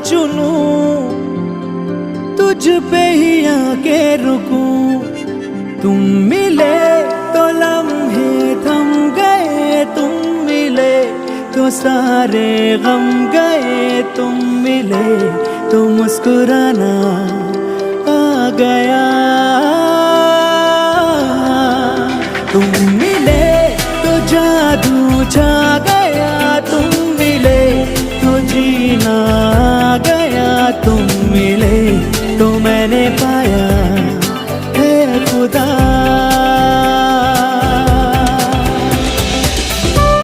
चुनूं, तुझ पे ही आके रुकूं। तुम मिले तो लम्हे थम गए, तुम मिले तो सारे गम गए। तुम मिले तो मुस्कुराना आ गया। तुम मिले तो जादू छा गया, तुम मिले तो जीना आ गया। तुम मिले तो मैंने पाया